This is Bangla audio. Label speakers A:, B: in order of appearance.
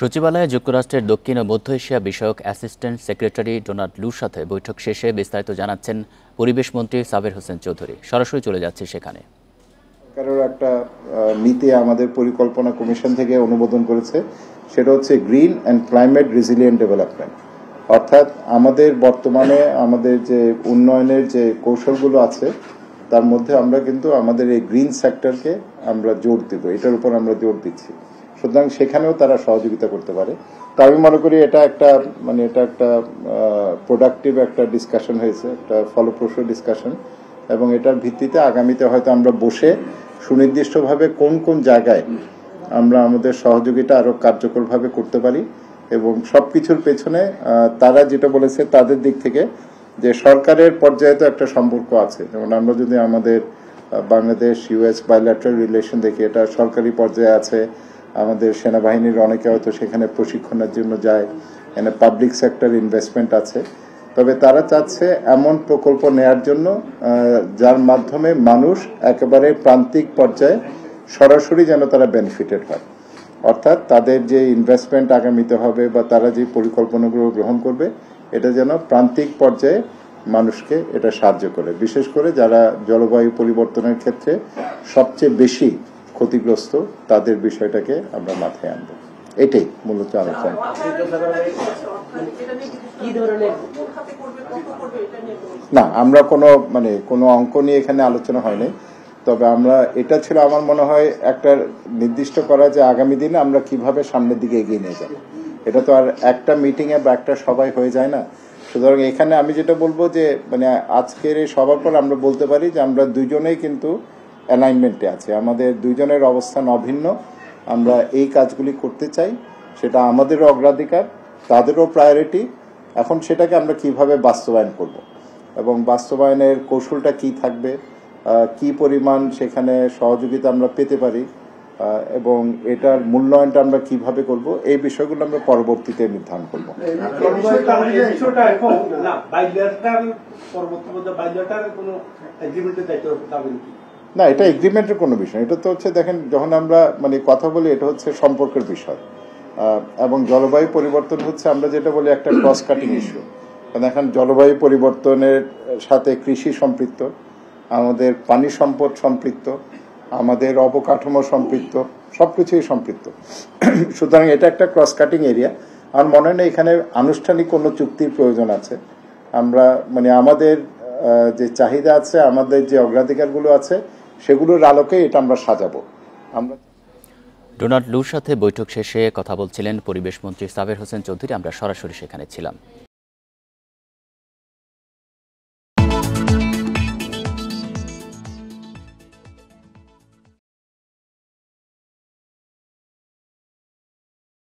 A: সচিবালয়ে যুক্তরাষ্ট্রের দক্ষিণ ও মধ্য এশিয়া বিষয়ক অ্যাসিস্ট্যান্ট সেক্রেটারি ডোনাল্ড লুর সাথে বৈঠক শেষে বিস্তারিত জানাচ্ছেন পরিবেশ মন্ত্রী সাবের হোসেন চৌধুরী। সরাসরি চলে যাচ্ছে সেখানে।
B: সরকারের একটা নীতি আমাদের পরিকল্পনা কমিশন থেকে অনুমোদন করেছে, সেটা হচ্ছে green and climate resilient development. অর্থাৎ আমাদের বর্তমানে আমাদের যে উন্নয়নের যে কৌশলগুলো আছে তার মধ্যে আমরা কিন্তু আমাদের এই গ্রিন সেক্টরকে আমরা জোর দিব, এটার উপর আমরা জোর দিচ্ছি। সুতরাং সেখানেও তারা সহযোগিতা করতে পারে। তো আমি মনে করি এটা একটা প্রোডাক্টিভ একটা ডিসকাশন হয়েছে, একটা ফলপ্রসূ ডিসকাশন, এবং এটার ভিত্তিতে আগামীতে হয়তো আমরা বসে সুনির্দিষ্টভাবে কোন কোন জায়গায় আমরা আমাদের সহযোগিতা আরো কার্যকরভাবে করতে পারি। এবং সবকিছুর পেছনে তারা যেটা বলেছে তাদের দিক থেকে যে সরকারের পর্যায়ে তো একটা সম্পর্ক আছে, যেমন আমরা যদি আমাদের বাংলাদেশ ইউএস বাইল্যাটারাল রিলেশন দেখি, এটা সরকারি পর্যায়ে আছে। আমাদের সেনাবাহিনীর অনেকে হয়তো সেখানে প্রশিক্ষণের জন্য যায়, এখানে পাবলিক সেক্টর ইনভেস্টমেন্ট আছে। তবে তারা চাচ্ছে এমন প্রকল্প নেয়ার জন্য যার মাধ্যমে মানুষ একেবারে প্রান্তিক পর্যায়ে সরাসরি যেন তারা বেনিফিটেড হয়। অর্থাৎ তাদের যে ইনভেস্টমেন্ট আগামীতে হবে বা তারা যে পরিকল্পনাগুলো গ্রহণ করবে, এটা যেন প্রান্তিক পর্যায়ে মানুষকে এটা সাহায্য করে, বিশেষ করে যারা জলবায়ু পরিবর্তনের ক্ষেত্রে সবচেয়ে বেশি ক্ষতিগ্রস্ত, তাদের বিষয়টাকে আমরা মাথায় আনবো। এটাই মূলত আলোচনা। না, আমরা কোনো অঙ্ক নিয়ে এখানে আলোচনা হয়নি। তবে আমরা এটা ছিল আমার মনে হয় একটা নির্দিষ্ট করা যে আগামী দিনে আমরা কিভাবে সামনের দিকে এগিয়ে নিয়ে যাব। এটা তো আর একটা মিটিংয়ে বা একটা সভায় হয়ে যায় না। সুতরাং এখানে আমি যেটা বলবো যে আজকের এই সভার পর আমরা বলতে পারি যে আমরা দুজনেই কিন্তু অ্যালাইনমেন্টে আছে, আমাদের দুজনের অবস্থান অভিন্ন। আমরা এই কাজগুলি করতে চাই, সেটা আমাদেরও অগ্রাধিকার, তাদেরও প্রায়োরিটি। এখন সেটাকে আমরা কিভাবে বাস্তবায়ন করব এবং বাস্তবায়নের কৌশলটা কি থাকবে, কি পরিমাণ সেখানে সহযোগিতা আমরা পেতে পারি এবং এটার মূল্যায়নটা আমরা কিভাবে করব, এই বিষয়গুলো আমরা পরবর্তীতে নির্ধারণ করব। না, এটা এগ্রিমেন্টের কোনো বিষয়। এটা তো হচ্ছে, দেখেন, যখন আমরা কথা বলি, এটা হচ্ছে সম্পর্কের বিষয়। এবং জলবায়ু পরিবর্তন হচ্ছে, আমরা যেটা বলি, একটা ক্রস কাটিং ইস্যু। এখন জলবায়ু পরিবর্তনের সাথে কৃষি সম্পৃক্ত, আমাদের পানি সম্পদ সম্পৃক্ত, আমাদের অবকাঠামো সম্পৃক্ত, সবকিছুই সম্পৃক্ত। সুতরাং এটা একটা ক্রস কাটিং এরিয়া। আমার মনে হয় না এখানে আনুষ্ঠানিক কোনো চুক্তির প্রয়োজন আছে। আমরা আমাদের যে চাহিদা আছে, আমাদের যে অগ্রাধিকারগুলো আছে, সেগুলোর আলোকে এটা আমরা সাজাবো।
A: ডোনাল্ড লুর সাথে বৈঠক শেষে কথা বলছিলেন পরিবেশ মন্ত্রী সাবের হোসেন চৌধুরী। আমরা সরাসরি সেখানে ছিলাম।